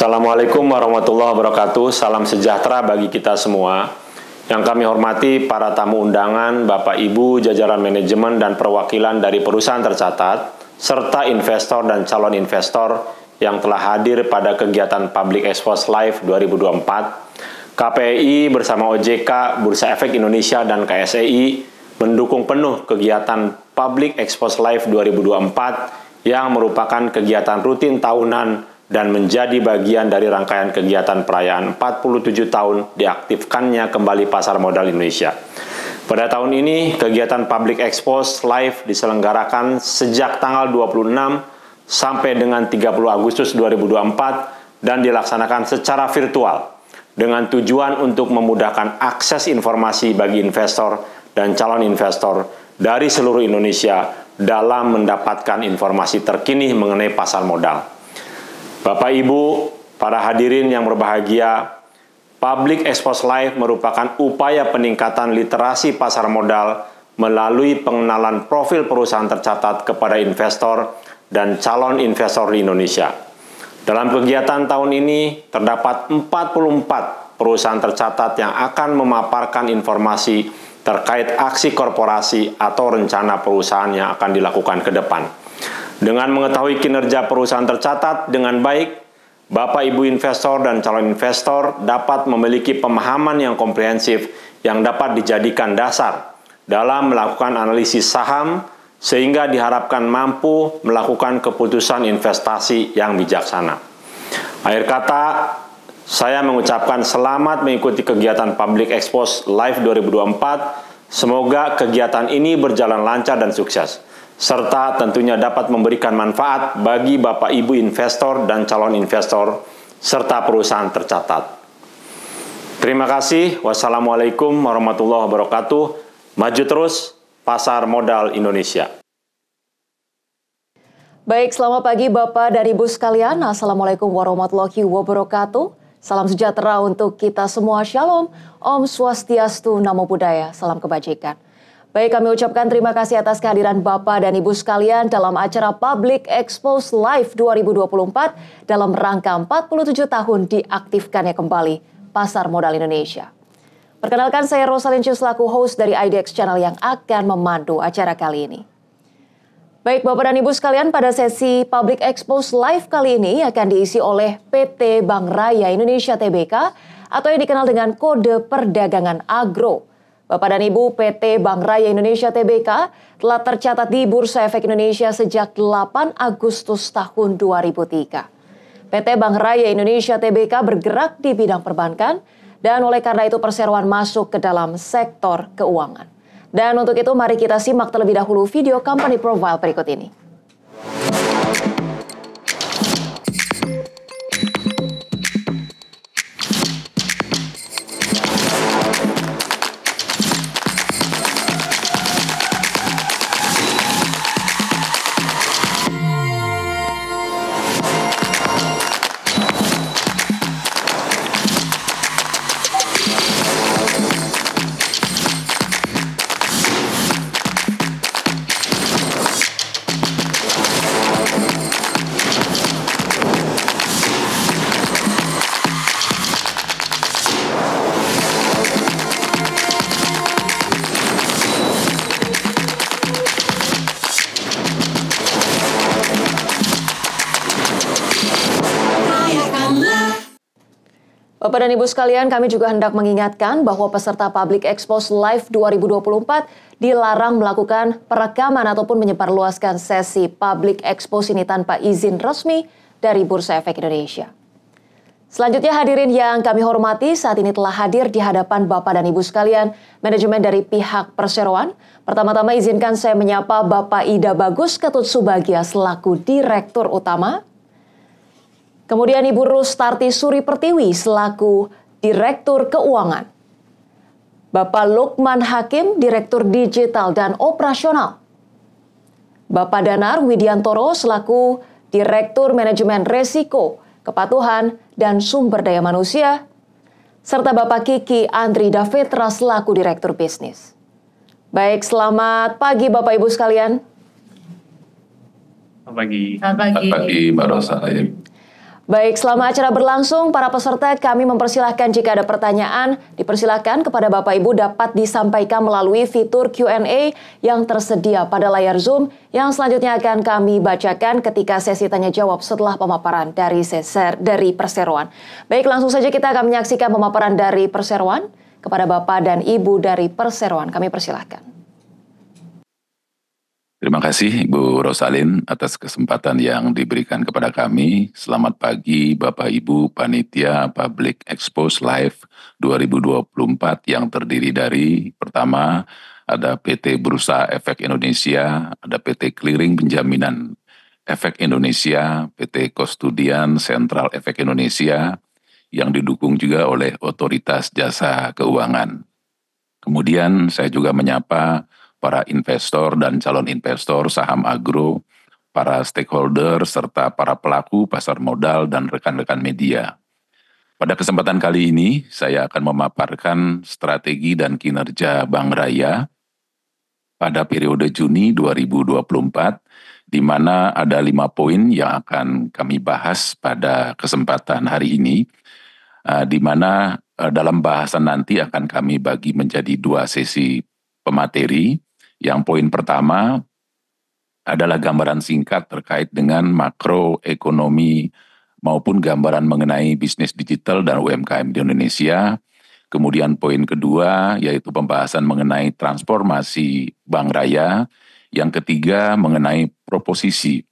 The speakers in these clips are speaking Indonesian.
Assalamualaikum warahmatullahi wabarakatuh. Salam sejahtera bagi kita semua. Yang kami hormati para tamu undangan, Bapak Ibu, jajaran manajemen dan perwakilan dari perusahaan tercatat, serta investor dan calon investor yang telah hadir pada kegiatan Public Expose Live 2024. KPI bersama OJK, Bursa Efek Indonesia, dan KSEI mendukung penuh kegiatan Public Expose Live 2024 yang merupakan kegiatan rutin tahunan dan menjadi bagian dari rangkaian kegiatan perayaan 47 tahun diaktifkannya kembali pasar modal Indonesia. Pada tahun ini, kegiatan Public Expose Live diselenggarakan sejak tanggal 26 sampai dengan 30 Agustus 2024 dan dilaksanakan secara virtual dengan tujuan untuk memudahkan akses informasi bagi investor dan calon investor dari seluruh Indonesia dalam mendapatkan informasi terkini mengenai pasar modal. Bapak Ibu, para hadirin yang berbahagia, Public Expose Live merupakan upaya peningkatan literasi pasar modal melalui pengenalan profil perusahaan tercatat kepada investor dan calon investor di Indonesia. Dalam kegiatan tahun ini, terdapat 44 perusahaan tercatat yang akan memaparkan informasi terkait aksi korporasi atau rencana perusahaan yang akan dilakukan ke depan. Dengan mengetahui kinerja perusahaan tercatat dengan baik, Bapak Ibu investor dan calon investor dapat memiliki pemahaman yang komprehensif yang dapat dijadikan dasar dalam melakukan analisis saham sehingga diharapkan mampu melakukan keputusan investasi yang bijaksana. Akhir kata, saya mengucapkan selamat mengikuti kegiatan Public Expose Live 2024. Semoga kegiatan ini berjalan lancar dan sukses, serta tentunya dapat memberikan manfaat bagi Bapak Ibu investor dan calon investor, serta perusahaan tercatat. Terima kasih. Wassalamualaikum warahmatullahi wabarakatuh. Maju terus pasar modal Indonesia. Baik, selamat pagi Bapak dan Ibu sekalian. Assalamualaikum warahmatullahi wabarakatuh. Salam sejahtera untuk kita semua. Shalom, Om Swastiastu, Namo Buddhaya, salam kebajikan. Baik, kami ucapkan terima kasih atas kehadiran Bapak dan Ibu sekalian dalam acara Public Expose Live 2024 dalam rangka 47 tahun diaktifkannya kembali pasar modal Indonesia. Perkenalkan, saya Rosalyn Chu selaku host dari IDX Channel yang akan memandu acara kali ini. Baik Bapak dan Ibu sekalian, pada sesi Public Expose Live kali ini akan diisi oleh PT Bank Raya Indonesia Tbk atau yang dikenal dengan kode perdagangan agro. Bapak dan Ibu, PT Bank Raya Indonesia Tbk telah tercatat di Bursa Efek Indonesia sejak 8 Agustus tahun 2003. PT Bank Raya Indonesia Tbk bergerak di bidang perbankan dan oleh karena itu perseroan masuk ke dalam sektor keuangan. Dan untuk itu mari kita simak terlebih dahulu video company profile berikut ini. Bapak dan Ibu sekalian, kami juga hendak mengingatkan bahwa peserta Public Expose Live 2024 dilarang melakukan perekaman ataupun menyebarluaskan sesi Public Expose ini tanpa izin resmi dari Bursa Efek Indonesia. Selanjutnya hadirin yang kami hormati, saat ini telah hadir di hadapan Bapak dan Ibu sekalian, manajemen dari pihak perseroan. Pertama-tama izinkan saya menyapa Bapak Ida Bagus Ketut Subagia selaku Direktur Utama. Kemudian Ibu Rustarti Suri Pertiwi selaku Direktur Keuangan. Bapak Lukman Hakim, Direktur Digital dan Operasional. Bapak Danar Widiantoro selaku Direktur Manajemen Resiko, Kepatuhan, dan Sumber Daya Manusia. Serta Bapak Kiki Andri Davetra selaku Direktur Bisnis. Baik, selamat pagi Bapak Ibu sekalian. Selamat pagi. Selamat pagi. Selamat pagi Mbak Rosa. Baik, selama acara berlangsung, para peserta kami mempersilahkan jika ada pertanyaan, dipersilahkan kepada Bapak Ibu dapat disampaikan melalui fitur Q&A yang tersedia pada layar Zoom yang selanjutnya akan kami bacakan ketika sesi tanya jawab setelah pemaparan dari Perseroan. Baik, langsung saja kita akan menyaksikan pemaparan dari Perseroan kepada Bapak dan Ibu dari Perseroan. Kami persilahkan. Terima kasih Ibu Rosalin atas kesempatan yang diberikan kepada kami. Selamat pagi Bapak Ibu Panitia Public Expose Live 2024 yang terdiri dari pertama ada PT Bursa Efek Indonesia, ada PT Clearing Penjaminan Efek Indonesia, PT Kostudian Sentral Efek Indonesia yang didukung juga oleh Otoritas Jasa Keuangan. Kemudian saya juga menyapa para investor dan calon investor saham agro, para stakeholder, serta para pelaku pasar modal dan rekan-rekan media. Pada kesempatan kali ini, saya akan memaparkan strategi dan kinerja Bank Raya pada periode Juni 2024, di mana ada 5 poin yang akan kami bahas pada kesempatan hari ini, di mana dalam bahasan nanti akan kami bagi menjadi 2 sesi pemateri. Yang poin pertama adalah gambaran singkat terkait dengan makroekonomi maupun gambaran mengenai bisnis digital dan UMKM di Indonesia. Kemudian poin kedua yaitu pembahasan mengenai transformasi Bank Raya. Yang ketiga mengenai proposisi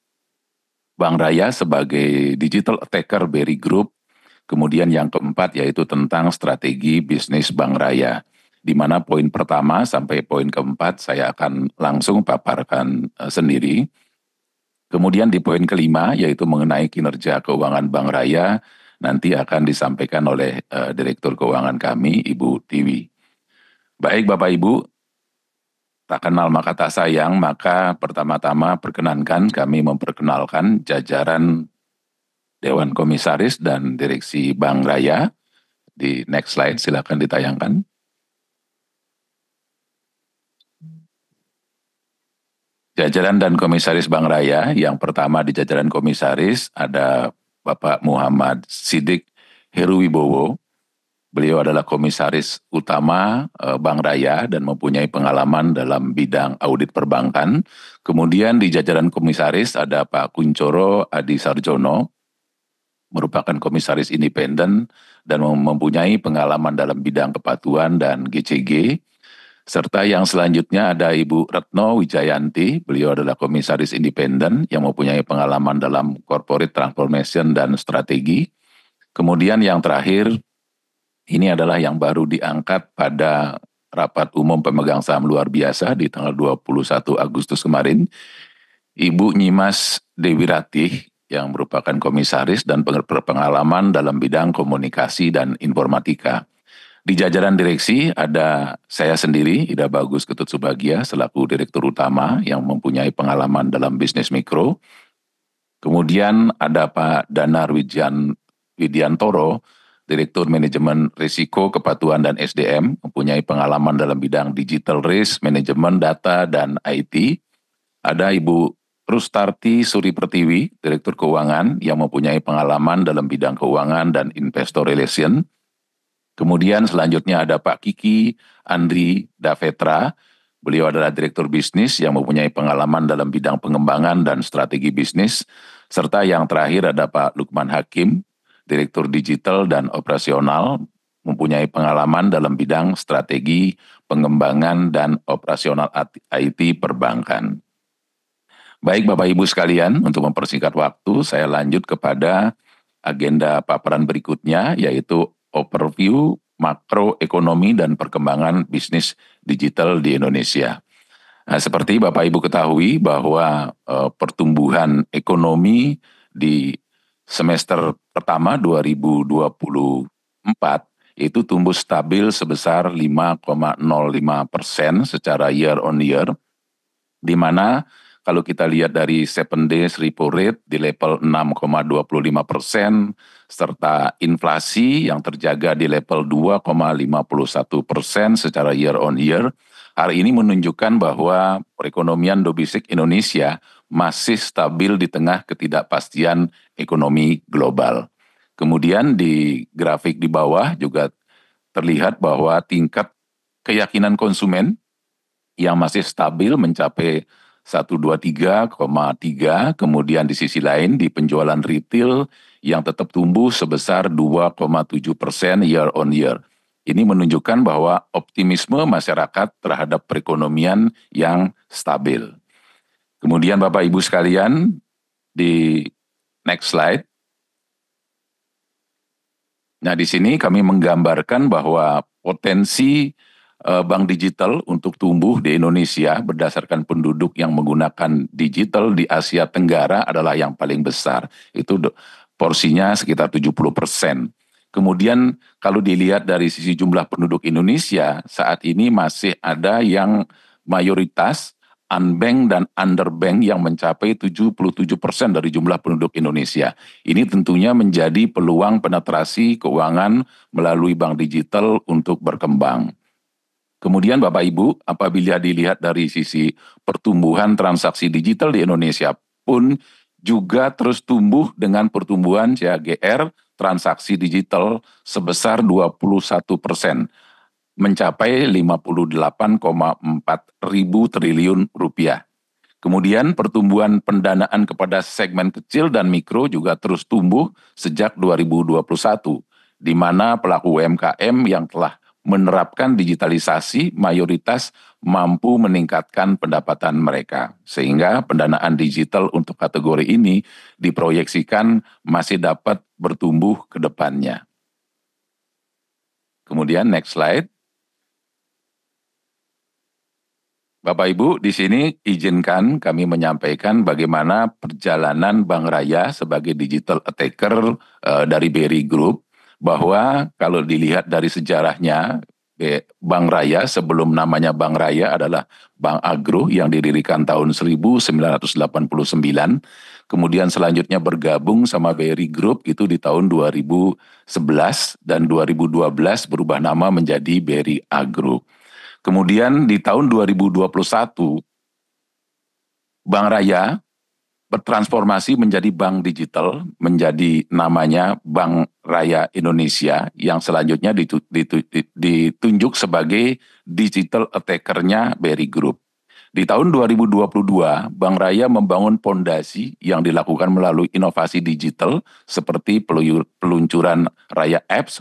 Bank Raya sebagai digital attacker BRI Group. Kemudian yang keempat yaitu tentang strategi bisnis Bank Raya, di mana poin pertama sampai poin keempat saya akan langsung paparkan sendiri. Kemudian di poin kelima yaitu mengenai kinerja keuangan Bank Raya, nanti akan disampaikan oleh Direktur Keuangan kami, Ibu Tiwi. Baik Bapak Ibu, tak kenal maka tak sayang, maka pertama-tama perkenankan kami memperkenalkan jajaran Dewan Komisaris dan Direksi Bank Raya. Di next slide, silakan ditayangkan. Jajaran dan Komisaris Bank Raya, yang pertama di jajaran Komisaris ada Bapak Muhammad Siddiq Heruwibowo. Beliau adalah Komisaris Utama Bank Raya dan mempunyai pengalaman dalam bidang audit perbankan. Kemudian di jajaran Komisaris ada Pak Kuncoro Adi Sarjono, merupakan Komisaris Independen dan mempunyai pengalaman dalam bidang kepatuhan dan GCG. Serta yang selanjutnya ada Ibu Retno Wijayanti, beliau adalah Komisaris Independen yang mempunyai pengalaman dalam corporate transformation dan strategi. Kemudian yang terakhir, ini adalah yang baru diangkat pada rapat umum pemegang saham luar biasa di tanggal 21 Agustus kemarin, Ibu Nyimas Dewi Ratih yang merupakan komisaris dan berpengalaman dalam bidang komunikasi dan informatika. Di jajaran direksi ada saya sendiri, Ida Bagus Ketut Subagia, selaku Direktur Utama yang mempunyai pengalaman dalam bisnis mikro. Kemudian ada Pak Danar Widiantoro, Direktur Manajemen Risiko, Kepatuhan, dan SDM, mempunyai pengalaman dalam bidang digital risk, manajemen data, dan IT. Ada Ibu Rustarti Suri Pertiwi, Direktur Keuangan, yang mempunyai pengalaman dalam bidang keuangan dan investor relation. Kemudian selanjutnya ada Pak Kiki Andri Davetra, beliau adalah Direktur Bisnis yang mempunyai pengalaman dalam bidang pengembangan dan strategi bisnis. Serta yang terakhir ada Pak Lukman Hakim, Direktur Digital dan Operasional, mempunyai pengalaman dalam bidang strategi, pengembangan, dan operasional IT perbankan. Baik Bapak Ibu sekalian, untuk mempersingkat waktu, saya lanjut kepada agenda paparan berikutnya, yaitu overview makroekonomi dan perkembangan bisnis digital di Indonesia. Nah, seperti Bapak Ibu ketahui bahwa pertumbuhan ekonomi di semester pertama 2024 itu tumbuh stabil sebesar 5,05% secara year on year, di mana kalau kita lihat dari 7 days repo rate di level 6,25%, serta inflasi yang terjaga di level 2,51% secara year on year, hal ini menunjukkan bahwa perekonomian domestik Indonesia masih stabil di tengah ketidakpastian ekonomi global. Kemudian di grafik di bawah juga terlihat bahwa tingkat keyakinan konsumen yang masih stabil mencapai 123,3, kemudian di sisi lain di penjualan retail yang tetap tumbuh sebesar 2,7% year on year. Ini menunjukkan bahwa optimisme masyarakat terhadap perekonomian yang stabil. Kemudian Bapak Ibu sekalian, di next slide. Nah, di sini kami menggambarkan bahwa potensi bank digital untuk tumbuh di Indonesia berdasarkan penduduk yang menggunakan digital di Asia Tenggara adalah yang paling besar. Itu porsinya sekitar 70%. Kemudian kalau dilihat dari sisi jumlah penduduk Indonesia, saat ini masih ada yang mayoritas unbanked dan underbanked yang mencapai 77% dari jumlah penduduk Indonesia. Ini tentunya menjadi peluang penetrasi keuangan melalui bank digital untuk berkembang. Kemudian Bapak Ibu, apabila dilihat dari sisi pertumbuhan transaksi digital di Indonesia pun juga terus tumbuh dengan pertumbuhan CAGR transaksi digital sebesar 21%, mencapai 58,4 ribu triliun rupiah. Kemudian pertumbuhan pendanaan kepada segmen kecil dan mikro juga terus tumbuh sejak 2021, di mana pelaku UMKM yang telah menerapkan digitalisasi mayoritas mampu meningkatkan pendapatan mereka. Sehingga pendanaan digital untuk kategori ini diproyeksikan masih dapat bertumbuh ke depannya. Kemudian next slide. Bapak Ibu, di sini izinkan kami menyampaikan bagaimana perjalanan Bank Raya sebagai digital attacker dari BRI Group, bahwa kalau dilihat dari sejarahnya, Bank Raya sebelum namanya Bank Raya adalah Bank Agro yang didirikan tahun 1989, kemudian selanjutnya bergabung sama BRI Group itu di tahun 2011 dan 2012 berubah nama menjadi BRI Agro. Kemudian di tahun 2021, Bank Raya bertransformasi menjadi bank digital, menjadi namanya Bank Raya Indonesia, yang selanjutnya ditunjuk sebagai digital attacker-nya BRI Group. Di tahun 2022, Bank Raya membangun fondasi yang dilakukan melalui inovasi digital seperti peluncuran Raya Apps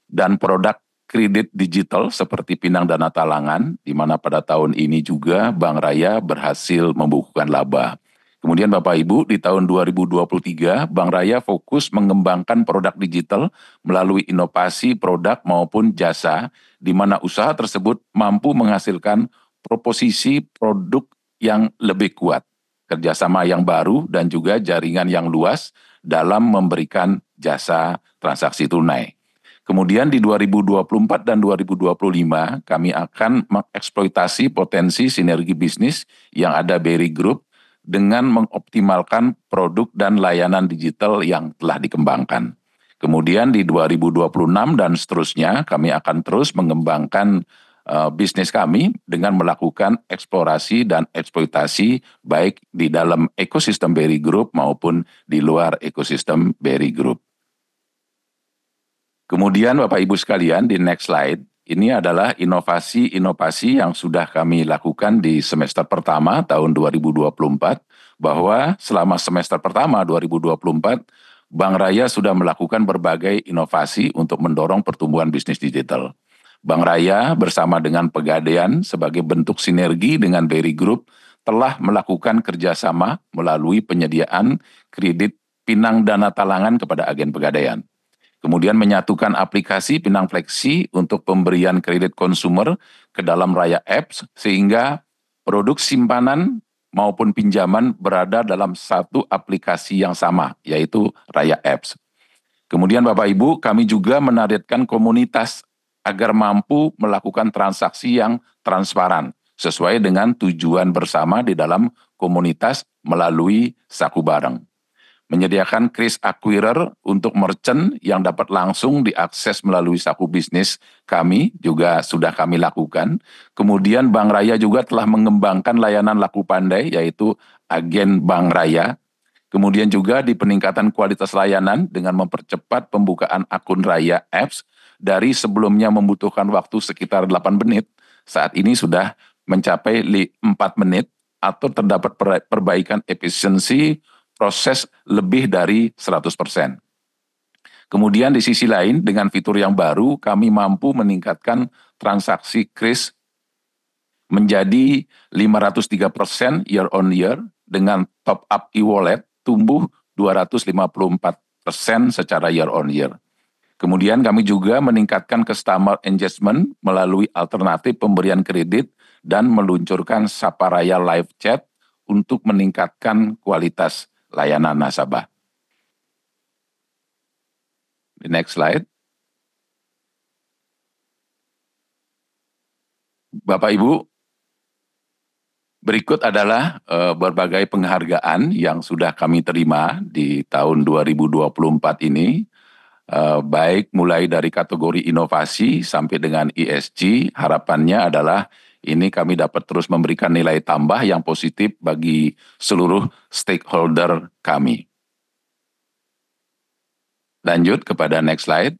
dan produk kredit digital seperti Pinang Dana Talangan, di mana pada tahun ini juga Bank Raya berhasil membukukan laba. Kemudian Bapak Ibu, di tahun 2023, Bank Raya fokus mengembangkan produk digital melalui inovasi produk maupun jasa, di mana usaha tersebut mampu menghasilkan proposisi produk yang lebih kuat, kerjasama yang baru, dan juga jaringan yang luas dalam memberikan jasa transaksi tunai. Kemudian di 2024 dan 2025, kami akan mengeksploitasi potensi sinergi bisnis yang ada BRI Group dengan mengoptimalkan produk dan layanan digital yang telah dikembangkan. Kemudian di 2026 dan seterusnya, kami akan terus mengembangkan bisnis kami dengan melakukan eksplorasi dan eksploitasi baik di dalam ekosistem BRI Group maupun di luar ekosistem BRI Group. Kemudian Bapak Ibu sekalian, di next slide, ini adalah inovasi-inovasi yang sudah kami lakukan di semester pertama tahun 2024, bahwa selama semester pertama 2024, Bank Raya sudah melakukan berbagai inovasi untuk mendorong pertumbuhan bisnis digital. Bank Raya bersama dengan Pegadaian sebagai bentuk sinergi dengan BRI Group telah melakukan kerjasama melalui penyediaan kredit Pinang Dana Talangan kepada agen Pegadaian. Kemudian menyatukan aplikasi Pinang Fleksi untuk pemberian kredit konsumer ke dalam Raya Apps, sehingga produk simpanan maupun pinjaman berada dalam satu aplikasi yang sama, yaitu Raya Apps. Kemudian Bapak Ibu, kami juga menargetkan komunitas agar mampu melakukan transaksi yang transparan, sesuai dengan tujuan bersama di dalam komunitas melalui saku bareng. menyediakan Kris Acquirer untuk merchant yang dapat langsung diakses melalui Saku Bisnis kami, juga sudah kami lakukan. Kemudian Bank Raya juga telah mengembangkan layanan laku pandai, yaitu agen Bank Raya. Kemudian juga di peningkatan kualitas layanan dengan mempercepat pembukaan akun Raya Apps dari sebelumnya membutuhkan waktu sekitar 8 menit, saat ini sudah mencapai 4 menit, atau terdapat perbaikan efisiensi proses lebih dari 100%. Kemudian di sisi lain, dengan fitur yang baru, kami mampu meningkatkan transaksi Kris menjadi 503% year on year, dengan top up e-wallet tumbuh 254% secara year on year. Kemudian kami juga meningkatkan customer engagement melalui alternatif pemberian kredit dan meluncurkan Saparaya Live Chat untuk meningkatkan kualitas layanan nasabah. The next slide. Bapak Ibu, berikut adalah berbagai penghargaan yang sudah kami terima di tahun 2024 ini, baik mulai dari kategori inovasi sampai dengan ESG. Harapannya adalah ini kami dapat terus memberikan nilai tambah yang positif bagi seluruh stakeholder kami. Lanjut kepada next slide.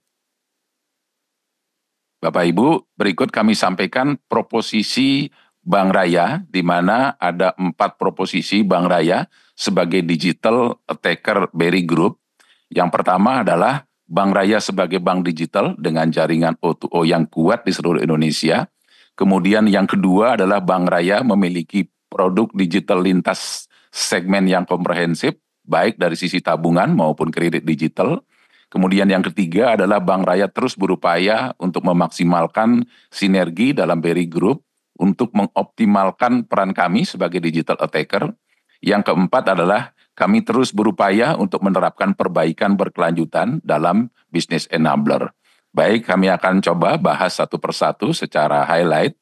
Bapak Ibu, berikut kami sampaikan proposisi Bank Raya, di mana ada 4 proposisi Bank Raya sebagai digital attacker BRI Group. Yang pertama adalah Bank Raya sebagai bank digital dengan jaringan O2O yang kuat di seluruh Indonesia. Kemudian yang kedua adalah Bank Raya memiliki produk digital lintas segmen yang komprehensif, baik dari sisi tabungan maupun kredit digital. Kemudian yang ketiga adalah Bank Raya terus berupaya untuk memaksimalkan sinergi dalam BRI Group untuk mengoptimalkan peran kami sebagai digital attacker. Yang keempat adalah kami terus berupaya untuk menerapkan perbaikan berkelanjutan dalam business enabler. Baik, kami akan coba bahas satu persatu secara highlight.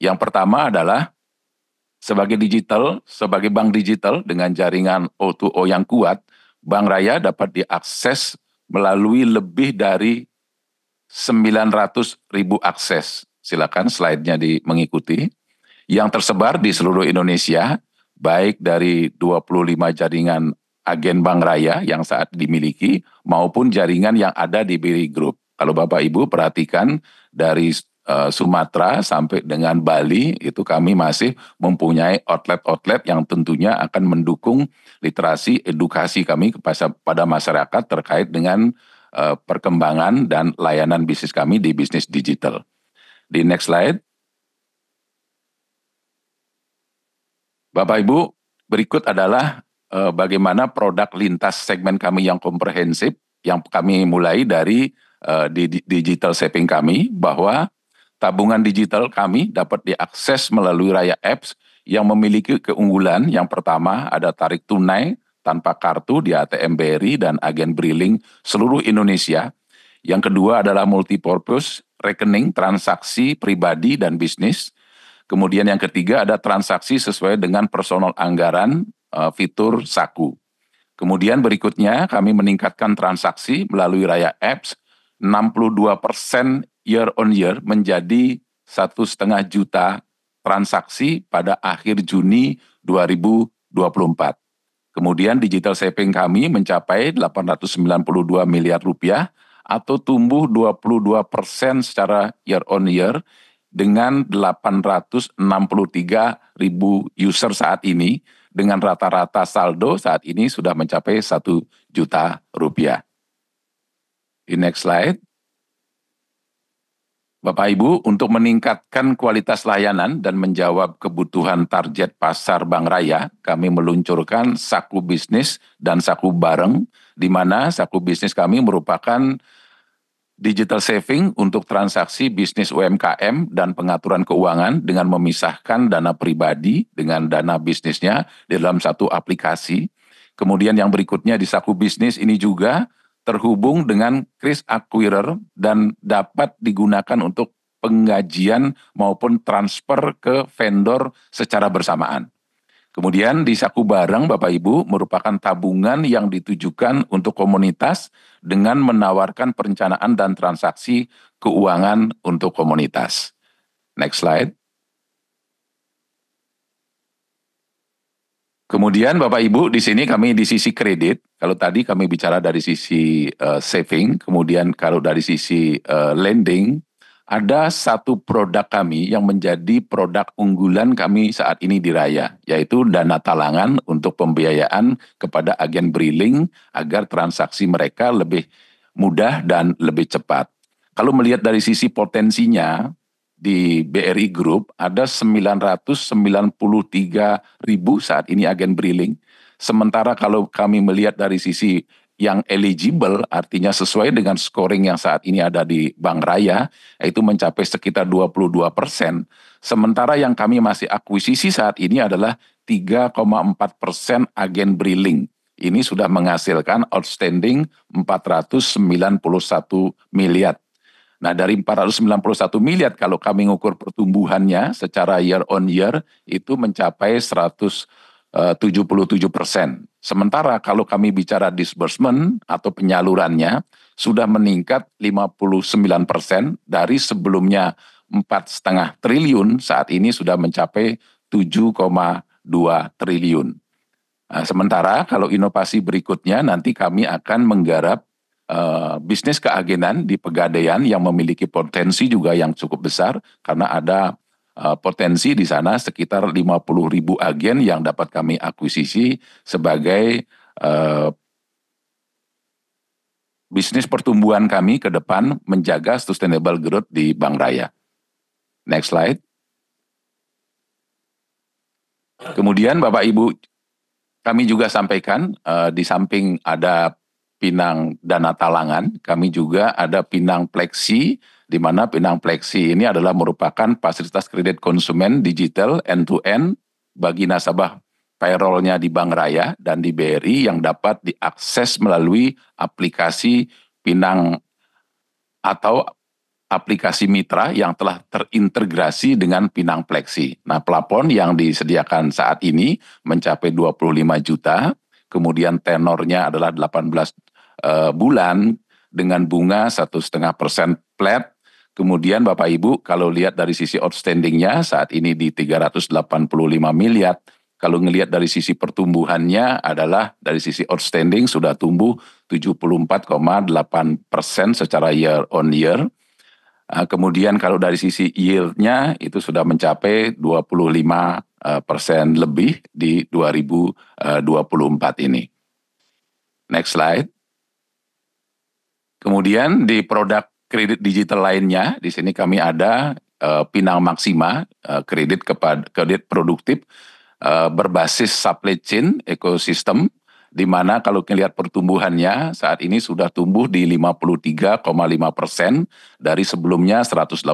Yang pertama adalah sebagai bank digital dengan jaringan O2O yang kuat, Bank Raya dapat diakses melalui lebih dari 900.000 akses. Silakan slide-nya mengikuti. Yang tersebar di seluruh Indonesia, baik dari 25 jaringan agen Bank Raya yang saat dimiliki, maupun jaringan yang ada di BRI Group. Kalau Bapak Ibu perhatikan dari Sumatera sampai dengan Bali, itu kami masih mempunyai outlet-outlet yang tentunya akan mendukung literasi edukasi kami kepada masyarakat terkait dengan perkembangan dan layanan bisnis kami di bisnis digital. Di next slide. Bapak Ibu, berikut adalah bagaimana produk lintas segmen kami yang komprehensif, yang kami mulai dari digital saving kami, bahwa tabungan digital kami dapat diakses melalui Raya Apps yang memiliki keunggulan. Yang pertama ada tarik tunai tanpa kartu di ATM BRI dan agen Briling seluruh Indonesia. Yang kedua adalah multipurpose rekening transaksi pribadi dan bisnis. Kemudian yang ketiga ada transaksi sesuai dengan personal anggaran fitur Saku. Kemudian berikutnya kami meningkatkan transaksi melalui Raya Apps 62% year on year menjadi 1,5 juta transaksi pada akhir Juni 2024. Kemudian digital saving kami mencapai 892 miliar rupiah atau tumbuh 22% secara year on year dengan 863 ribu user saat ini, dengan rata-rata saldo saat ini sudah mencapai 1 juta rupiah. Di next slide. Bapak Ibu, untuk meningkatkan kualitas layanan dan menjawab kebutuhan target pasar Bank Raya, kami meluncurkan Saku Bisnis dan Saku Bareng, di mana Saku Bisnis kami merupakan digital saving untuk transaksi bisnis UMKM dan pengaturan keuangan dengan memisahkan dana pribadi dengan dana bisnisnya di dalam satu aplikasi. Kemudian yang berikutnya di Saku Bisnis ini juga terhubung dengan Kris Acquirer dan dapat digunakan untuk penggajian maupun transfer ke vendor secara bersamaan. Kemudian di saku barang Bapak Ibu merupakan tabungan yang ditujukan untuk komunitas dengan menawarkan perencanaan dan transaksi keuangan untuk komunitas. Next slide. Kemudian Bapak Ibu di sini kami di sisi kredit, kalau tadi kami bicara dari sisi saving, kemudian kalau dari sisi lending, ada satu produk kami yang menjadi produk unggulan kami saat ini di Raya, yaitu dana talangan untuk pembiayaan kepada agen briling agar transaksi mereka lebih mudah dan lebih cepat. Kalau melihat dari sisi potensinya, di BRI Group ada 993.000 saat ini agen briling. Sementara kalau kami melihat dari sisi yang eligible, artinya sesuai dengan scoring yang saat ini ada di Bank Raya, itu mencapai sekitar 22%. Sementara yang kami masih akuisisi saat ini adalah 3,4% agen briling. Ini sudah menghasilkan outstanding 491 miliar. Nah, dari 491 miliar kalau kami ngukur pertumbuhannya secara year on year itu mencapai 177%. Sementara kalau kami bicara disbursement atau penyalurannya sudah meningkat 59% dari sebelumnya 4,5 triliun, saat ini sudah mencapai 7,2 triliun. Nah, sementara kalau inovasi berikutnya nanti kami akan menggarap bisnis keagenan di Pegadaian yang memiliki potensi juga yang cukup besar karena ada potensi di sana sekitar 50.000 agen yang dapat kami akuisisi sebagai bisnis pertumbuhan kami ke depan menjaga sustainable growth di Bank Raya. Next slide. Kemudian Bapak Ibu, kami juga sampaikan di samping ada Pinang Dana Talangan, kami juga ada Pinang Plexi, di mana Pinang Plexi ini adalah merupakan fasilitas kredit konsumen digital end-to-end bagi nasabah payroll-nya di Bank Raya dan di BRI yang dapat diakses melalui aplikasi Pinang atau aplikasi mitra yang telah terintegrasi dengan Pinang Plexi. Nah, plafon yang disediakan saat ini mencapai 25 juta, kemudian tenornya adalah 18 bulan dengan bunga 1,5% flat. Kemudian Bapak Ibu kalau lihat dari sisi outstandingnya saat ini di 385 miliar. Kalau ngelihat dari sisi pertumbuhannya adalah dari sisi outstanding sudah tumbuh 74,8% secara year on year. Kemudian kalau dari sisi yield-nya itu sudah mencapai 25% lebih di 2024 ini. Next slide. Kemudian di produk kredit digital lainnya, di sini kami ada Pinang Maksima, kredit produktif berbasis supply chain ekosistem, di mana kalau melihat pertumbuhannya saat ini sudah tumbuh di 53,5% dari sebelumnya 187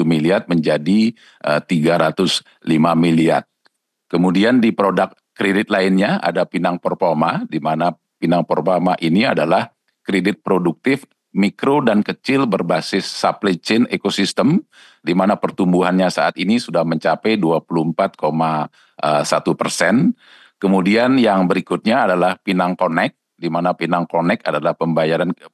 miliar menjadi 305 miliar. Kemudian di produk kredit lainnya ada Pinang Performa, di mana Pinang Performa ini adalah kredit produktif mikro dan kecil berbasis supply chain ekosistem, di mana pertumbuhannya saat ini sudah mencapai 24,1%. Kemudian yang berikutnya adalah Pinang Connect, di mana Pinang Connect adalah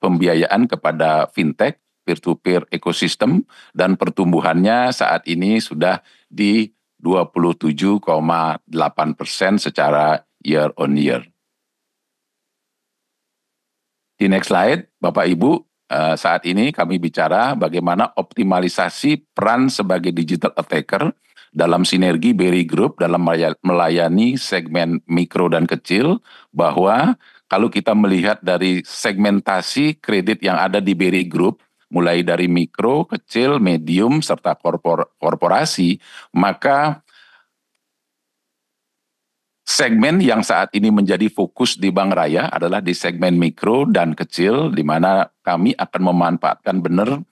pembiayaan kepada fintech, peer-to-peer ekosistem, dan pertumbuhannya saat ini sudah di 27,8% secara year on year. Di next slide, Bapak Ibu, saat ini kami bicara bagaimana optimalisasi peran sebagai digital attacker dalam sinergi BRI Group dalam melayani segmen mikro dan kecil, bahwa kalau kita melihat dari segmentasi kredit yang ada di BRI Group, mulai dari mikro, kecil, medium, serta korporasi, maka segmen yang saat ini menjadi fokus di Bank Raya adalah di segmen mikro dan kecil, di mana kami akan memanfaatkan benar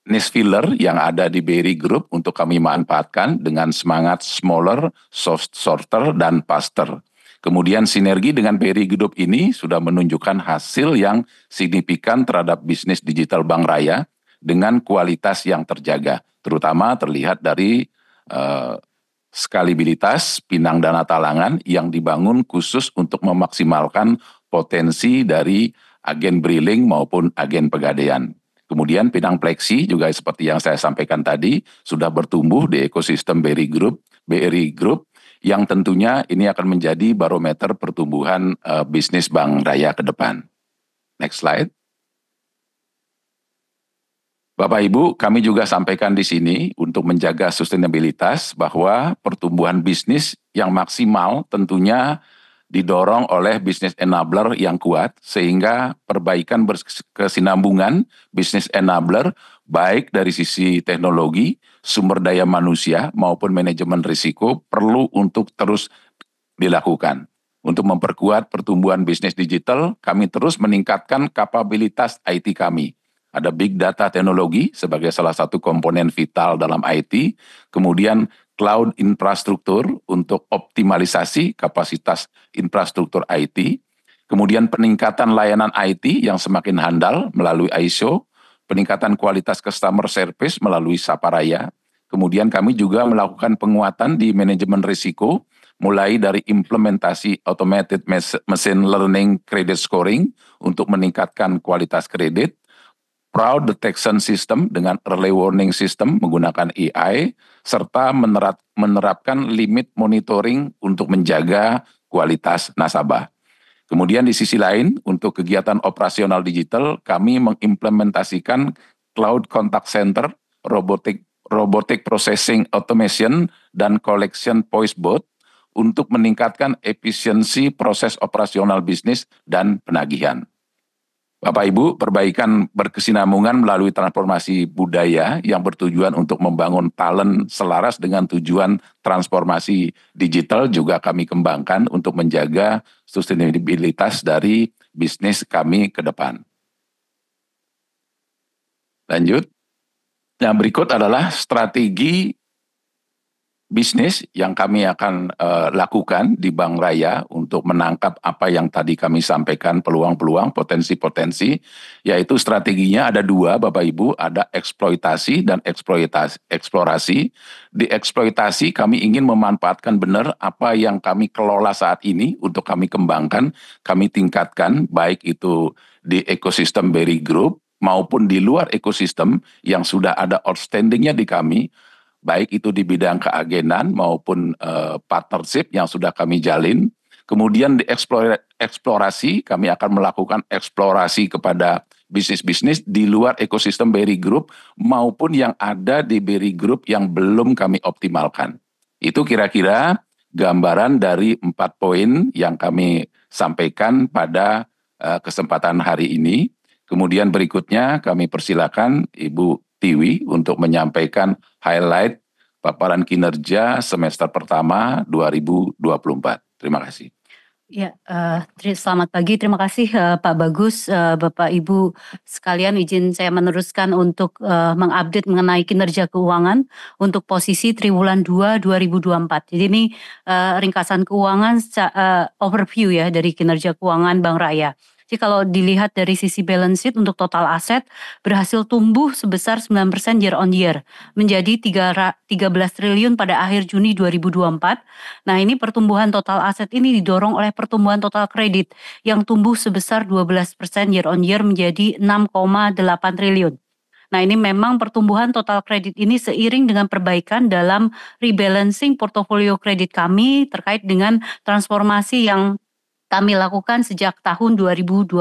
niche filler yang ada di BRI Group untuk kami manfaatkan dengan semangat smaller, shorter, dan faster. Kemudian sinergi dengan BRI Group ini sudah menunjukkan hasil yang signifikan terhadap bisnis digital Bank Raya dengan kualitas yang terjaga, terutama terlihat dari skalibilitas Pinang Dana Talangan yang dibangun khusus untuk memaksimalkan potensi dari agen briling maupun agen pegadaian. Kemudian Pinang Fleksi juga seperti yang saya sampaikan tadi sudah bertumbuh di ekosistem BRI Group yang tentunya ini akan menjadi barometer pertumbuhan bisnis Bank Raya ke depan. Next slide. Bapak Ibu, kami juga sampaikan di sini untuk menjaga sustainabilitas bahwa pertumbuhan bisnis yang maksimal tentunya didorong oleh bisnis enabler yang kuat sehingga perbaikan berkesinambungan bisnis enabler baik dari sisi teknologi, sumber daya manusia maupun manajemen risiko perlu untuk terus dilakukan. Untuk memperkuat pertumbuhan bisnis digital, kami terus meningkatkan kapabilitas IT kami. Ada big data teknologi sebagai salah satu komponen vital dalam IT, kemudian cloud infrastruktur untuk optimalisasi kapasitas infrastruktur IT, kemudian peningkatan layanan IT yang semakin handal melalui ISO, peningkatan kualitas customer service melalui Saparaya, kemudian kami juga melakukan penguatan di manajemen risiko, mulai dari implementasi automated machine learning credit scoring untuk meningkatkan kualitas kredit, fraud detection system dengan early warning system menggunakan AI, serta menerapkan limit monitoring untuk menjaga kualitas nasabah. Kemudian di sisi lain, untuk kegiatan operasional digital, kami mengimplementasikan cloud contact center, robotic processing automation, dan collection voice bot untuk meningkatkan efisiensi proses operasional bisnis dan penagihan. Bapak Ibu, perbaikan berkesinambungan melalui transformasi budaya yang bertujuan untuk membangun talent selaras dengan tujuan transformasi digital juga kami kembangkan untuk menjaga sustainabilitas dari bisnis kami ke depan. Lanjut, yang berikut adalah strategi bisnis yang kami akan lakukan di Bank Raya untuk menangkap apa yang tadi kami sampaikan, peluang-peluang, potensi-potensi, yaitu strateginya ada dua Bapak Ibu, ada eksploitasi dan eksplorasi. Di eksploitasi kami ingin memanfaatkan benar apa yang kami kelola saat ini untuk kami kembangkan, kami tingkatkan, baik itu di ekosistem BRI Group maupun di luar ekosistem yang sudah ada outstandingnya di kami, baik itu di bidang keagenan maupun partnership yang sudah kami jalin. Kemudian di eksplorasi, kami akan melakukan eksplorasi kepada bisnis-bisnis di luar ekosistem BRI Group maupun yang ada di BRI Group yang belum kami optimalkan. Itu kira-kira gambaran dari 4 poin yang kami sampaikan pada kesempatan hari ini. Kemudian berikutnya kami persilakan Ibu Tiwi untuk menyampaikan highlight paparan kinerja semester pertama 2024. Terima kasih. Ya, selamat pagi. Terima kasih Pak Bagus, Bapak Ibu sekalian. Izin saya meneruskan untuk mengupdate mengenai kinerja keuangan untuk posisi triwulan 2 2024. Jadi ini ringkasan keuangan overview ya dari kinerja keuangan Bank Raya. Jadi kalau dilihat dari sisi balance sheet untuk total aset berhasil tumbuh sebesar 9% year on year menjadi 13 triliun pada akhir Juni 2024. Nah ini pertumbuhan total aset ini didorong oleh pertumbuhan total kredit yang tumbuh sebesar 12% year on year menjadi 6,8 triliun. Nah ini memang pertumbuhan total kredit ini seiring dengan perbaikan dalam rebalancing portofolio kredit kami terkait dengan transformasi yang kami lakukan sejak tahun 2021.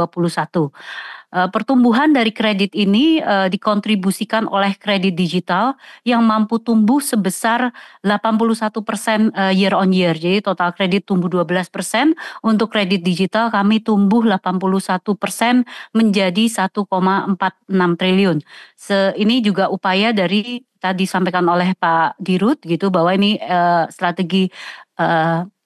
Pertumbuhan dari kredit ini dikontribusikan oleh kredit digital yang mampu tumbuh sebesar 81% year on year. Jadi total kredit tumbuh 12%, untuk kredit digital kami tumbuh 81% menjadi 1,46 triliun. Ini juga upaya dari tadi disampaikan oleh Pak Dirut gitu bahwa ini strategi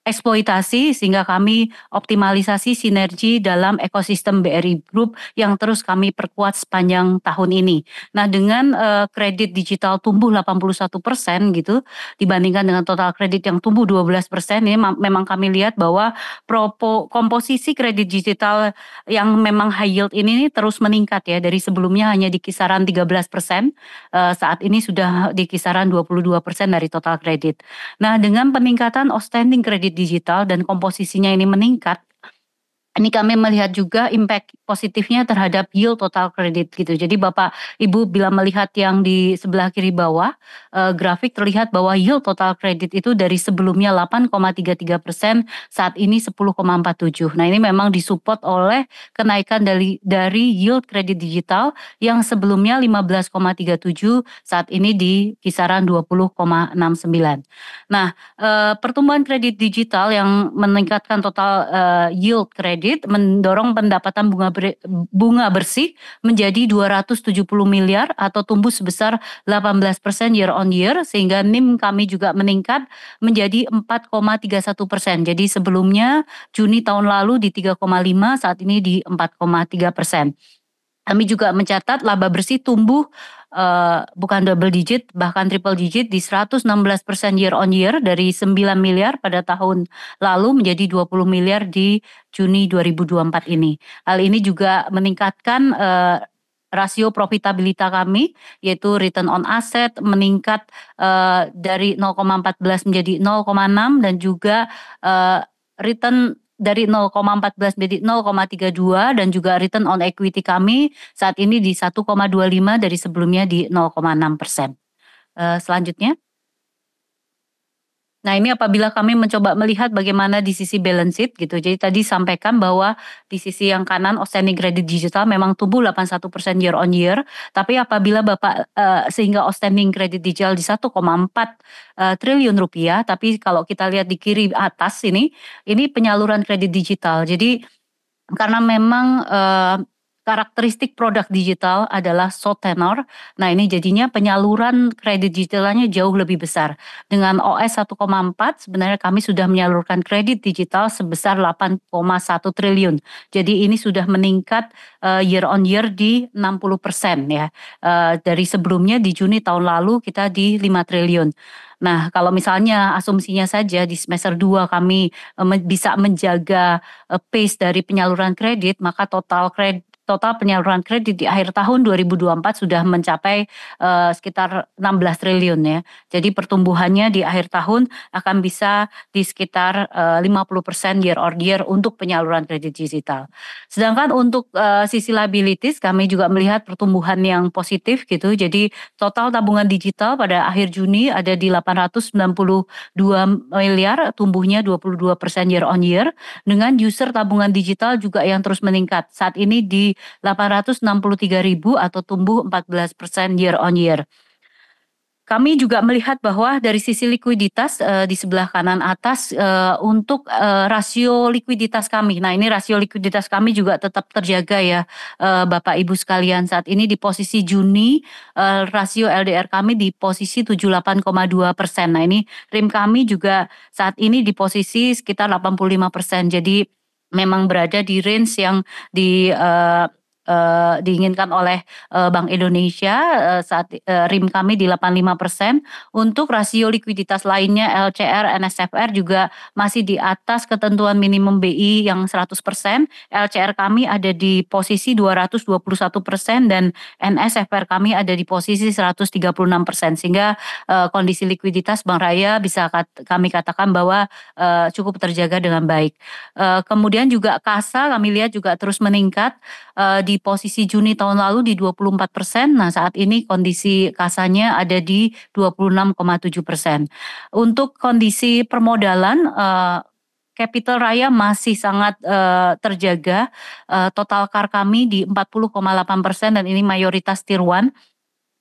eksploitasi sehingga kami optimalisasi sinergi dalam ekosistem BRI Group yang terus kami perkuat sepanjang tahun ini. Nah, dengan kredit digital tumbuh 81% gitu dibandingkan dengan total kredit yang tumbuh 12%, ini memang kami lihat bahwa komposisi kredit digital yang memang high yield ini terus meningkat ya, dari sebelumnya hanya di kisaran 13%, saat ini sudah di kisaran 22% dari total kredit. Nah, dengan peningkatan outstanding kredit digital dan komposisinya ini meningkat, ini kami melihat juga impact positifnya terhadap yield total kredit gitu. Jadi Bapak Ibu bila melihat yang di sebelah kiri bawah grafik, terlihat bahwa yield total kredit itu dari sebelumnya 8,33%, saat ini 10,47. Nah, ini memang disupport oleh kenaikan dari yield kredit digital yang sebelumnya 15,37, saat ini di kisaran 20,69. Nah, pertumbuhan kredit digital yang meningkatkan total yield kredit mendorong pendapatan bunga bersih menjadi 270 miliar atau tumbuh sebesar 18% year on year, sehingga NIM kami juga meningkat menjadi 4,31%. Jadi sebelumnya Juni tahun lalu di 3,5, saat ini di 4,3%. Kami juga mencatat laba bersih tumbuh bukan double digit, bahkan triple digit di 116% year on year, dari 9 miliar pada tahun lalu menjadi 20 miliar di Juni 2024 ini. Hal ini juga meningkatkan rasio profitabilitas kami, yaitu return on asset meningkat dari 0,14 menjadi 0,6, dan juga return dari 0,14 menjadi 0,32, dan juga return on equity kami saat ini di 1,25 dari sebelumnya di 0,6%. Selanjutnya. Nah, ini apabila kami mencoba melihat bagaimana di sisi balance sheet gitu. Jadi tadi sampaikan bahwa di sisi yang kanan outstanding credit digital memang tumbuh 81% year on year. Tapi apabila Bapak sehingga outstanding credit digital di 1,4 triliun rupiah. Tapi kalau kita lihat di kiri atas ini penyaluran kredit digital. Jadi karena memang karakteristik produk digital adalah short tenor. Nah, ini jadinya penyaluran kredit digitalnya jauh lebih besar. Dengan OS 1,4 sebenarnya kami sudah menyalurkan kredit digital sebesar 8,1 triliun. Jadi ini sudah meningkat year on year di 60% ya. Dari sebelumnya di Juni tahun lalu kita di 5 triliun. Nah, kalau misalnya asumsinya saja di semester 2 kami bisa menjaga pace dari penyaluran kredit, maka total penyaluran kredit di akhir tahun 2024 sudah mencapai sekitar 16 triliun ya. Jadi pertumbuhannya di akhir tahun akan bisa di sekitar 50% year on year untuk penyaluran kredit digital. Sedangkan untuk sisi liabilities kami juga melihat pertumbuhan yang positif gitu. Jadi total tabungan digital pada akhir Juni ada di 892 miliar, tumbuhnya 22% year on year, dengan user tabungan digital juga yang terus meningkat. Saat ini di 863.000 atau tumbuh 14% year on year. Kami juga melihat bahwa dari sisi likuiditas di sebelah kanan atas untuk rasio likuiditas kami. Nah, ini rasio likuiditas kami juga tetap terjaga ya Bapak Ibu sekalian. Saat ini di posisi Juni rasio LDR kami di posisi 78,2%. Nah, ini RIM kami juga saat ini di posisi sekitar 85%. Jadi memang berada di range yang diinginkan oleh Bank Indonesia. Saat RIM kami di 85%. Untuk rasio likuiditas lainnya LCR, NSFR juga masih di atas ketentuan minimum BI yang 100%. LCR kami ada di posisi 221% dan NSFR kami ada di posisi 136%, sehingga kondisi likuiditas Bank Raya bisa kami katakan bahwa cukup terjaga dengan baik. Kemudian juga kasa kami lihat juga terus meningkat di posisi Juni tahun lalu di 24%. Nah, saat ini kondisi kasanya ada di 26,7%. Untuk kondisi permodalan Capital Raya masih sangat terjaga. Total CAR kami di 40,8% dan ini mayoritas Tier 1.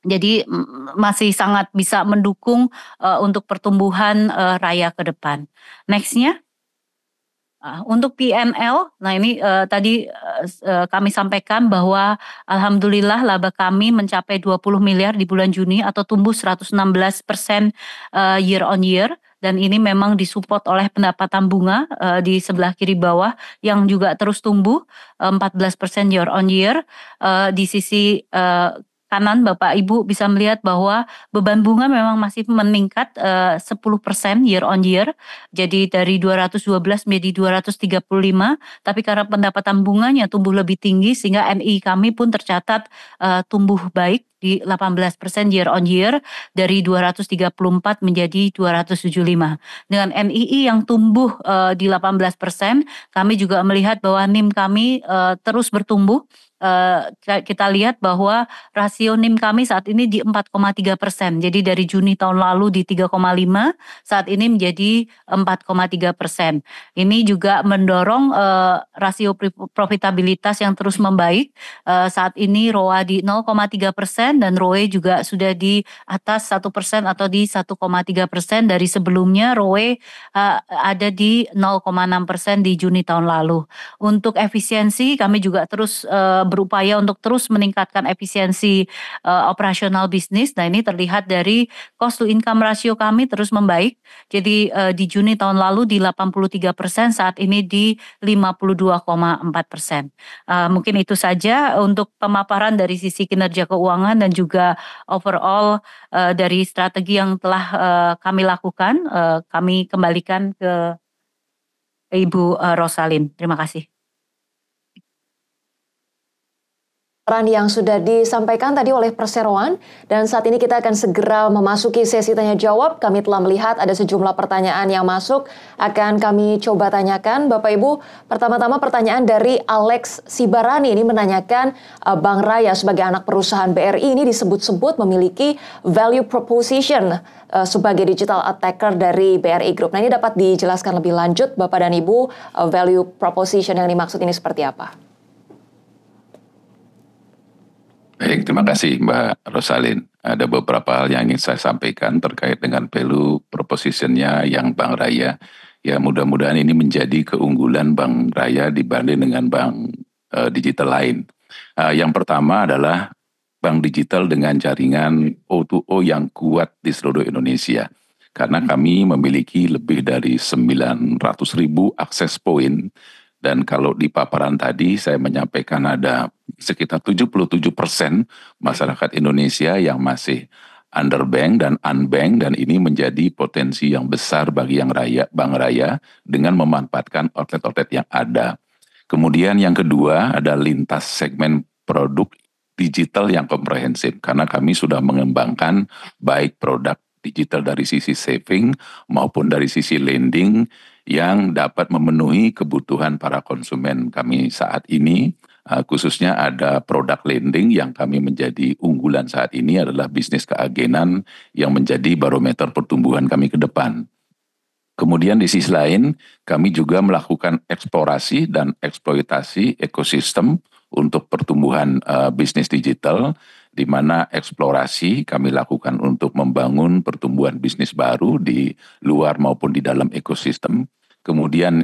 Jadi masih sangat bisa mendukung untuk pertumbuhan Raya ke depan. Next-nya. Untuk P&L, nah ini tadi kami sampaikan bahwa alhamdulillah laba kami mencapai 20 miliar di bulan Juni atau tumbuh 116% year on year. Dan ini memang disupport oleh pendapatan bunga di sebelah kiri bawah yang juga terus tumbuh 14% year on year. Di sisi kanan Bapak Ibu bisa melihat bahwa beban bunga memang masih meningkat 10% year on year. Jadi dari 212 menjadi 235, tapi karena pendapatan bunganya tumbuh lebih tinggi sehingga NI kami pun tercatat tumbuh baik di 18% year on year dari 234 menjadi 275. Dengan NII yang tumbuh di 18%, kami juga melihat bahwa NIM kami terus bertumbuh. Kita lihat bahwa rasio NIM kami saat ini di 4,3%. Jadi dari Juni tahun lalu di 3,5, saat ini menjadi 4,3%. Ini juga mendorong rasio profitabilitas yang terus membaik. Saat ini ROA di 0,3% dan ROE juga sudah di atas 1% atau di 1,3%. Dari sebelumnya ROE ada di 0,6% di Juni tahun lalu. Untuk efisiensi kami juga terus berupaya untuk terus meningkatkan efisiensi operasional bisnis. Nah ini terlihat dari cost to income ratio kami terus membaik. Jadi di Juni tahun lalu di 83%, saat ini di 52,4%. Mungkin itu saja untuk pemaparan dari sisi kinerja keuangan dan juga overall dari strategi yang telah kami lakukan. Kami kembalikan ke Ibu Rosalin. Terima kasih. Peran yang sudah disampaikan tadi oleh Perseroan, dan saat ini kita akan segera memasuki sesi tanya jawab. Kami telah melihat ada sejumlah pertanyaan yang masuk, akan kami coba tanyakan. Bapak Ibu, pertama-tama pertanyaan dari Alex Sibarani ini menanyakan, Bank Raya sebagai anak perusahaan BRI ini disebut-sebut memiliki value proposition sebagai digital attacker dari BRI Group. Nah ini dapat dijelaskan lebih lanjut Bapak dan Ibu, value proposition yang dimaksud ini seperti apa? Baik, terima kasih Mbak Rosalin. Ada beberapa hal yang ingin saya sampaikan terkait dengan value proposition-nya yang Bank Raya. Ya mudah-mudahan ini menjadi keunggulan Bank Raya dibanding dengan bank digital lain. Yang pertama adalah bank digital dengan jaringan O2O yang kuat di seluruh Indonesia. Karena kami memiliki lebih dari 900.000 akses point. Dan kalau di paparan tadi saya menyampaikan ada sekitar 77% masyarakat Indonesia yang masih underbank dan unbank, dan ini menjadi potensi yang besar bagi Bank Raya dengan memanfaatkan outlet-outlet yang ada. Kemudian yang kedua ada lintas segmen produk digital yang komprehensif, karena kami sudah mengembangkan baik produk digital dari sisi saving maupun dari sisi lending yang dapat memenuhi kebutuhan para konsumen kami saat ini. Khususnya ada produk lending yang kami menjadi unggulan saat ini adalah bisnis keagenan yang menjadi barometer pertumbuhan kami ke depan. Kemudian di sisi lain kami juga melakukan eksplorasi dan eksploitasi ekosistem untuk pertumbuhan bisnis digital, di mana eksplorasi kami lakukan untuk membangun pertumbuhan bisnis baru di luar maupun di dalam ekosistem. Kemudian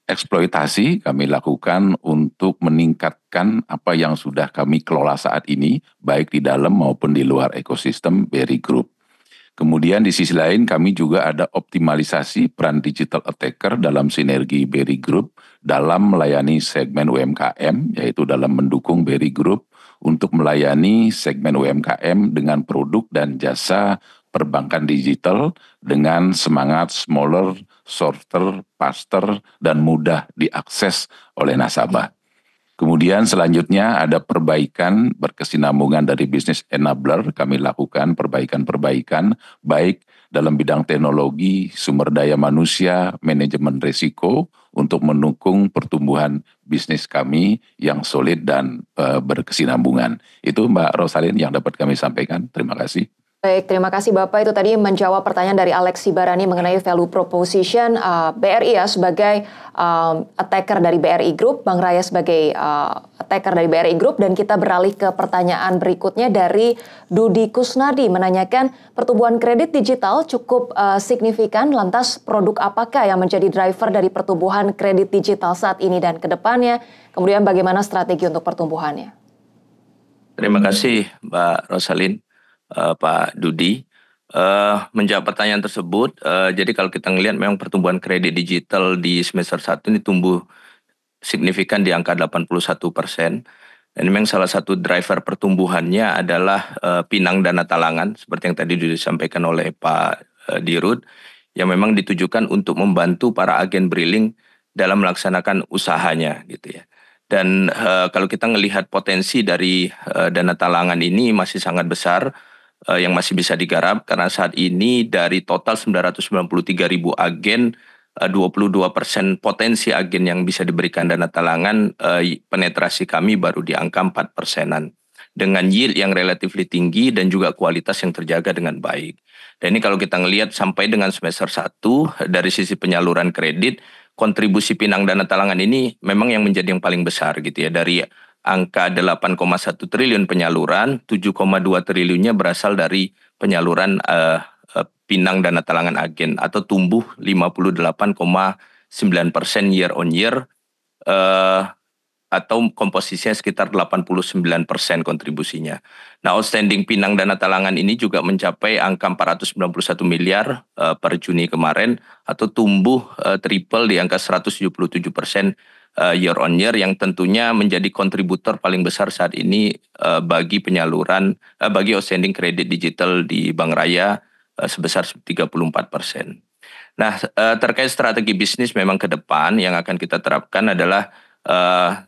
eksploitasi kami lakukan untuk meningkatkan apa yang sudah kami kelola saat ini, baik di dalam maupun di luar ekosistem BRI Group. Kemudian di sisi lain kami juga ada optimalisasi peran digital attacker dalam sinergi BRI Group dalam melayani segmen UMKM, yaitu dalam mendukung BRI Group untuk melayani segmen UMKM dengan produk dan jasa perbankan digital dengan semangat smaller, shorter, faster, dan mudah diakses oleh nasabah. Kemudian selanjutnya ada perbaikan berkesinambungan dari bisnis enabler. Kami lakukan perbaikan-perbaikan baik dalam bidang teknologi, sumber daya manusia, manajemen risiko untuk mendukung pertumbuhan bisnis kami yang solid dan berkesinambungan. Itu Mbak Rosalin yang dapat kami sampaikan. Terima kasih. Baik, terima kasih Bapak. Itu tadi menjawab pertanyaan dari Alex Sibarani mengenai value proposition BRI ya sebagai attacker dari BRI Group, Bank Raya sebagai attacker dari BRI Group, dan kita beralih ke pertanyaan berikutnya dari Dudi Kusnadi menanyakan pertumbuhan kredit digital cukup signifikan, lantas produk apakah yang menjadi driver dari pertumbuhan kredit digital saat ini dan ke depannya, kemudian bagaimana strategi untuk pertumbuhannya? Terima kasih Mbak Rosalin. Pak Dudi, menjawab pertanyaan tersebut, jadi kalau kita ngelihat memang pertumbuhan kredit digital di semester 1 ini tumbuh signifikan di angka 81%. Dan memang salah satu driver pertumbuhannya adalah pinang dana talangan, seperti yang tadi disampaikan oleh Pak Dirut, yang memang ditujukan untuk membantu para agen briling dalam melaksanakan usahanya gitu ya. Dan kalau kita melihat potensi dari dana talangan ini masih sangat besar, yang masih bisa digarap, karena saat ini dari total 993.000 agen, 22% potensi agen yang bisa diberikan dana talangan, penetrasi kami baru di angka 4%-an. Dengan yield yang relatif tinggi dan juga kualitas yang terjaga dengan baik. Dan ini kalau kita ngelihat sampai dengan semester 1, dari sisi penyaluran kredit, kontribusi pinang dana talangan ini memang yang menjadi yang paling besar gitu ya. Dari angka 8,1 triliun penyaluran, 7,2 triliunnya berasal dari penyaluran pinang dana talangan agen atau tumbuh 58,9% year on year, atau komposisinya sekitar 89% kontribusinya. Nah, outstanding pinang dana talangan ini juga mencapai angka 491 miliar per Juni kemarin, atau tumbuh triple di angka 177% year on year, yang tentunya menjadi kontributor paling besar saat ini bagi penyaluran, bagi outstanding kredit digital di Bank Raya sebesar 34%. Nah, terkait strategi bisnis memang ke depan yang akan kita terapkan adalah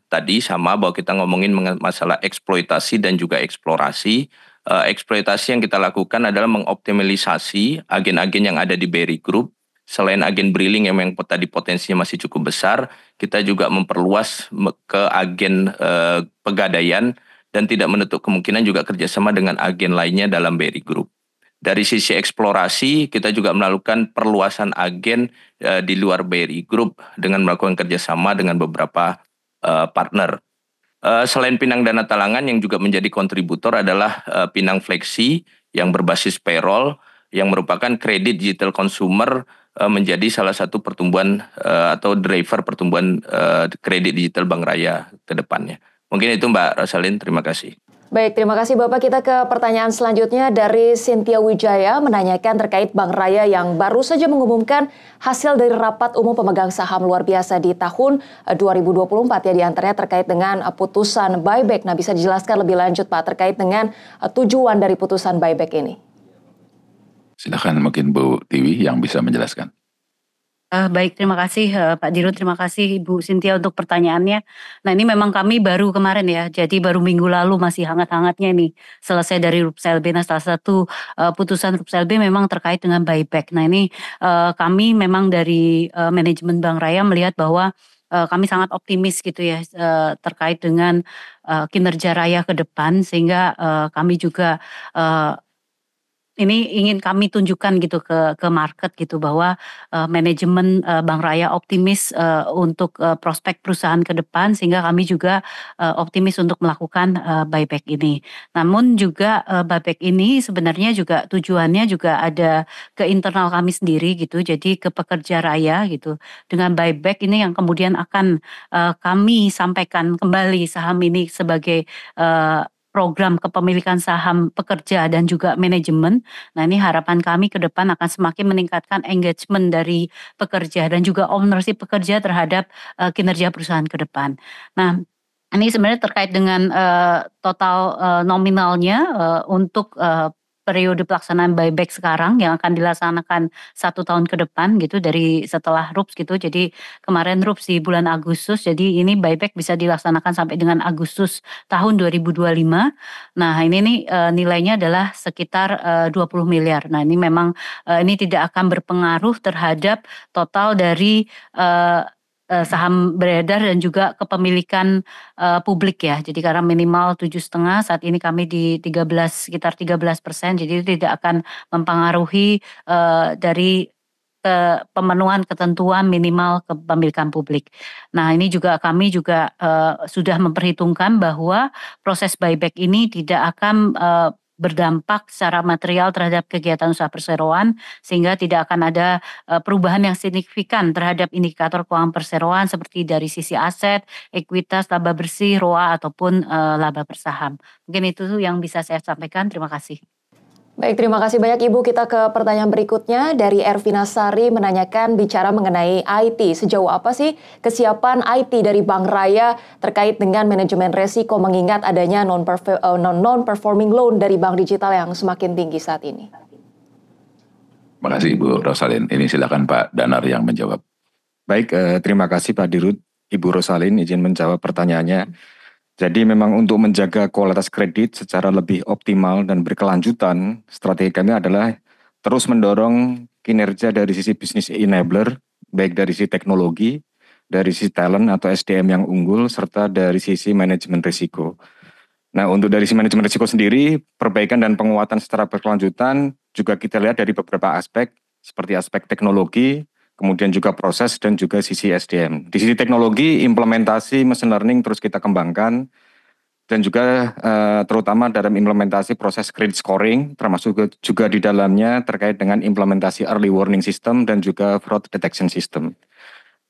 tadi sama bahwa kita ngomongin masalah eksploitasi dan juga eksplorasi. Eksploitasi yang kita lakukan adalah mengoptimalisasi agen-agen yang ada di BRI Group. Selain agen briling yang memang tadi potensinya masih cukup besar, kita juga memperluas ke agen pegadaian dan tidak menutup kemungkinan juga kerjasama dengan agen lainnya dalam BRI Group. Dari sisi eksplorasi, kita juga melakukan perluasan agen di luar BRI Group dengan melakukan kerjasama dengan beberapa partner. Selain pinang dana talangan, yang juga menjadi kontributor adalah pinang fleksi yang berbasis payroll, yang merupakan kredit digital consumer, menjadi salah satu pertumbuhan atau driver pertumbuhan kredit digital Bank Raya ke depannya. Mungkin itu Mbak Rosalin, terima kasih. Baik, terima kasih Bapak. Kita ke pertanyaan selanjutnya dari Cynthia Wijaya menanyakan terkait Bank Raya yang baru saja mengumumkan hasil dari rapat umum pemegang saham luar biasa di tahun 2024 ya, diantaranya terkait dengan putusan buyback. Nah, bisa dijelaskan lebih lanjut Pak terkait dengan tujuan dari putusan buyback ini? Silakan mungkin Bu Tiwi yang bisa menjelaskan. Baik, terima kasih Pak Dirut, terima kasih Ibu Cynthia untuk pertanyaannya. Nah, ini memang kami baru kemarin ya, jadi baru minggu lalu masih hangat-hangatnya nih selesai dari RUPSLB. Nah, salah satu putusan RUPSLB memang terkait dengan buyback. Nah, ini kami memang dari manajemen Bank Raya melihat bahwa kami sangat optimis gitu ya terkait dengan kinerja Raya ke depan, sehingga kami juga ini ingin kami tunjukkan gitu ke market gitu bahwa manajemen Bank Raya optimis untuk prospek perusahaan ke depan, sehingga kami juga optimis untuk melakukan buyback ini. Namun juga buyback ini sebenarnya juga tujuannya juga ada ke internal kami sendiri gitu, jadi ke pekerja Raya gitu. Dengan buyback ini yang kemudian akan kami sampaikan kembali saham ini sebagai program kepemilikan saham pekerja dan juga manajemen. Nah, ini harapan kami ke depan akan semakin meningkatkan engagement dari pekerja dan juga ownership pekerja terhadap kinerja perusahaan ke depan. Nah, ini sebenarnya terkait dengan total nominalnya untuk periode pelaksanaan buyback sekarang yang akan dilaksanakan 1 tahun ke depan gitu dari setelah RUPS gitu. Jadi kemarin RUPS di bulan Agustus, jadi ini buyback bisa dilaksanakan sampai dengan Agustus tahun 2025. Nah, ini nih nilainya adalah sekitar 20 miliar. Nah, ini memang ini tidak akan berpengaruh terhadap total dari saham beredar dan juga kepemilikan publik ya. Jadi karena minimal 7,5, saat ini kami di 13, sekitar 13%, jadi itu tidak akan mempengaruhi dari pemenuhan ketentuan minimal kepemilikan publik. Nah, ini juga kami juga sudah memperhitungkan bahwa proses buyback ini tidak akan berdampak secara material terhadap kegiatan usaha perseroan, sehingga tidak akan ada perubahan yang signifikan terhadap indikator keuangan perseroan seperti dari sisi aset, ekuitas, laba bersih, ROA ataupun laba per saham. Mungkin itu yang bisa saya sampaikan. Terima kasih. Baik, terima kasih banyak Ibu. Kita ke pertanyaan berikutnya dari Ervina Sari menanyakan bicara mengenai IT. Sejauh apa sih kesiapan IT dari Bank Raya terkait dengan manajemen resiko mengingat adanya non-performing loan dari bank digital yang semakin tinggi saat ini? Terima kasih Ibu Rosalin. Ini silakan Pak Danar yang menjawab. Baik, terima kasih Pak Dirut. Ibu Rosalin izin menjawab pertanyaannya. Jadi memang untuk menjaga kualitas kredit secara lebih optimal dan berkelanjutan, strategi kami adalah terus mendorong kinerja dari sisi bisnis enabler, baik dari sisi teknologi, dari sisi talent atau SDM yang unggul, serta dari sisi manajemen risiko. Nah, untuk dari sisi manajemen risiko sendiri, perbaikan dan penguatan secara berkelanjutan juga kita lihat dari beberapa aspek, seperti aspek teknologi, kemudian juga proses dan juga sisi SDM. Di sisi teknologi, implementasi machine learning terus kita kembangkan, dan juga terutama dalam implementasi proses credit scoring, termasuk juga di dalamnya terkait dengan implementasi early warning system dan juga fraud detection system.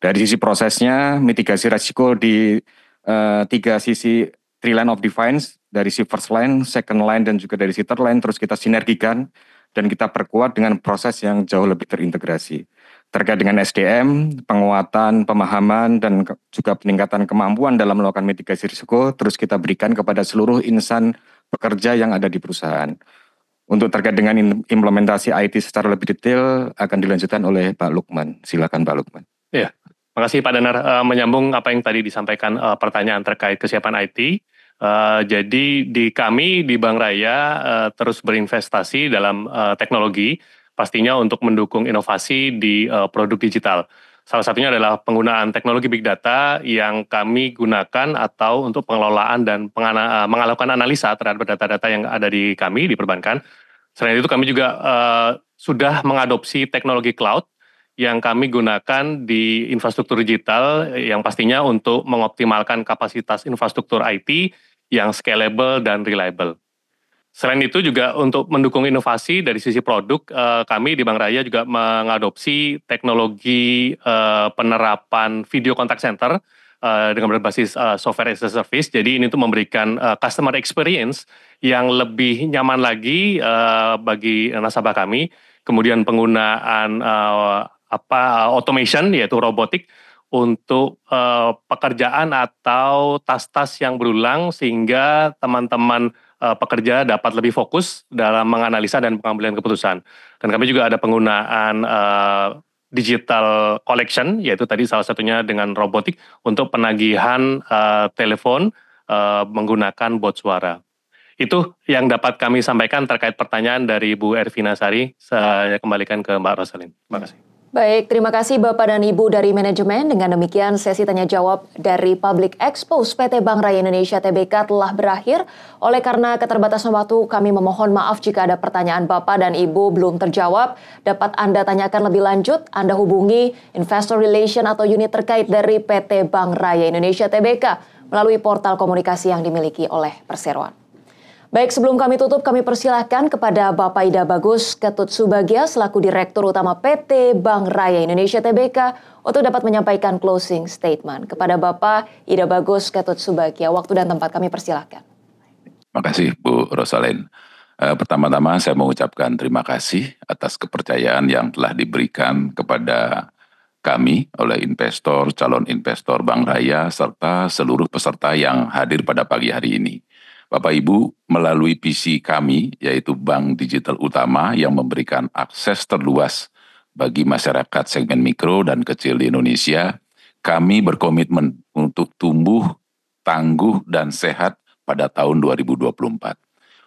Dari sisi prosesnya, mitigasi risiko di 3 sisi 3 line of defense, dari si first line, second line, dan juga dari si third line, terus kita sinergikan dan kita perkuat dengan proses yang jauh lebih terintegrasi. Terkait dengan SDM, penguatan, pemahaman, dan juga peningkatan kemampuan dalam melakukan mitigasi risiko, terus kita berikan kepada seluruh insan pekerja yang ada di perusahaan. Untuk terkait dengan implementasi IT secara lebih detail, akan dilanjutkan oleh Pak Lukman. Silakan Pak Lukman. Ya, terima kasih Pak Danar. Menyambung apa yang tadi disampaikan pertanyaan terkait kesiapan IT. Jadi di kami di Bank Raya terus berinvestasi dalam teknologi, pastinya untuk mendukung inovasi di produk digital. Salah satunya adalah penggunaan teknologi big data yang kami gunakan atau untuk pengelolaan dan melakukan analisa terhadap data-data yang ada di kami di perbankan. Selain itu kami juga sudah mengadopsi teknologi cloud yang kami gunakan di infrastruktur digital yang pastinya untuk mengoptimalkan kapasitas infrastruktur IT yang scalable dan reliable. Selain itu juga untuk mendukung inovasi dari sisi produk, kami di Bank Raya juga mengadopsi teknologi penerapan video contact center dengan berbasis software as a service. Jadi ini tuh memberikan customer experience yang lebih nyaman lagi bagi nasabah kami. Kemudian penggunaan automation yaitu robotik untuk pekerjaan atau tas-tas yang berulang sehingga teman-teman pekerja dapat lebih fokus dalam menganalisa dan pengambilan keputusan. Dan kami juga ada penggunaan digital collection, yaitu tadi salah satunya dengan robotik untuk penagihan telepon menggunakan bot suara. Itu yang dapat kami sampaikan terkait pertanyaan dari Bu Ervina Sari. Saya kembalikan ke Mbak Rosalin. Terima kasih. Baik, terima kasih Bapak dan Ibu dari manajemen. Dengan demikian sesi tanya jawab dari Public Expose PT Bank Raya Indonesia Tbk telah berakhir. Oleh karena keterbatasan waktu, kami memohon maaf jika ada pertanyaan Bapak dan Ibu belum terjawab. Dapat Anda tanyakan lebih lanjut, Anda hubungi Investor Relation atau unit terkait dari PT Bank Raya Indonesia Tbk melalui portal komunikasi yang dimiliki oleh Perseroan. Baik, sebelum kami tutup, kami persilahkan kepada Bapak Ida Bagus Ketut Subagya selaku Direktur Utama PT Bank Raya Indonesia Tbk untuk dapat menyampaikan closing statement. Kepada Bapak Ida Bagus Ketut Subagya, waktu dan tempat kami persilahkan. Terima kasih Bu Rosalin. Pertama-tama saya mengucapkan terima kasih atas kepercayaan yang telah diberikan kepada kami oleh investor, calon investor Bank Raya, serta seluruh peserta yang hadir pada pagi hari ini. Bapak Ibu, melalui visi kami, yaitu Bank Digital Utama yang memberikan akses terluas bagi masyarakat segmen mikro dan kecil di Indonesia, kami berkomitmen untuk tumbuh, tangguh, dan sehat pada tahun 2024.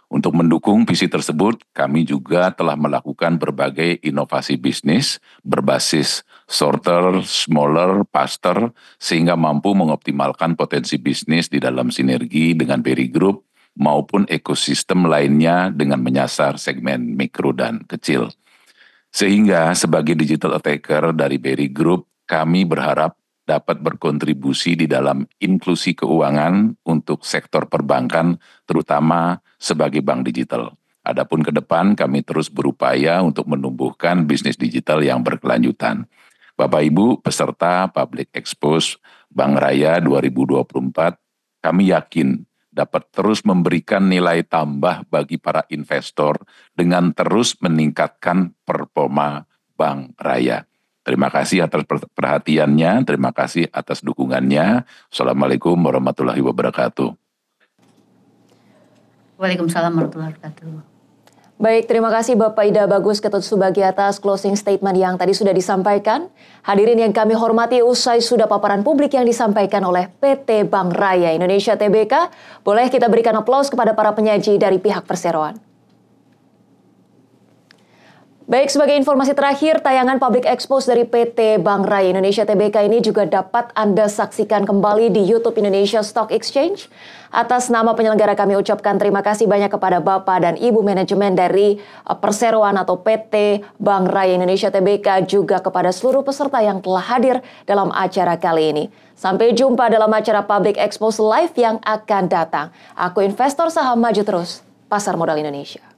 Untuk mendukung visi tersebut, kami juga telah melakukan berbagai inovasi bisnis berbasis shorter, smaller, faster, sehingga mampu mengoptimalkan potensi bisnis di dalam sinergi dengan BRI Group maupun ekosistem lainnya dengan menyasar segmen mikro dan kecil. Sehingga sebagai digital attacker dari BRI Group, kami berharap dapat berkontribusi di dalam inklusi keuangan untuk sektor perbankan, terutama sebagai bank digital. Adapun ke depan kami terus berupaya untuk menumbuhkan bisnis digital yang berkelanjutan. Bapak Ibu peserta Public Expose Bank Raya 2024, kami yakin dapat terus memberikan nilai tambah bagi para investor dengan terus meningkatkan performa Bank Raya. Terima kasih atas perhatiannya, terima kasih atas dukungannya. Assalamualaikum warahmatullahi wabarakatuh. Waalaikumsalam warahmatullahi wabarakatuh. Baik, terima kasih Bapak Ida Bagus Ketut Subagio atas closing statement yang tadi sudah disampaikan. Hadirin yang kami hormati, usai sudah paparan publik yang disampaikan oleh PT Bank Raya Indonesia Tbk, boleh kita berikan aplaus kepada para penyaji dari pihak perseroan. Baik, sebagai informasi terakhir, tayangan Public Expose dari PT Bank Raya Indonesia Tbk ini juga dapat Anda saksikan kembali di YouTube Indonesia Stock Exchange. Atas nama penyelenggara kami ucapkan terima kasih banyak kepada Bapak dan Ibu manajemen dari perseroan atau PT Bank Raya Indonesia Tbk, juga kepada seluruh peserta yang telah hadir dalam acara kali ini. Sampai jumpa dalam acara Public Expose Live yang akan datang. Aku investor saham, maju terus, pasar modal Indonesia.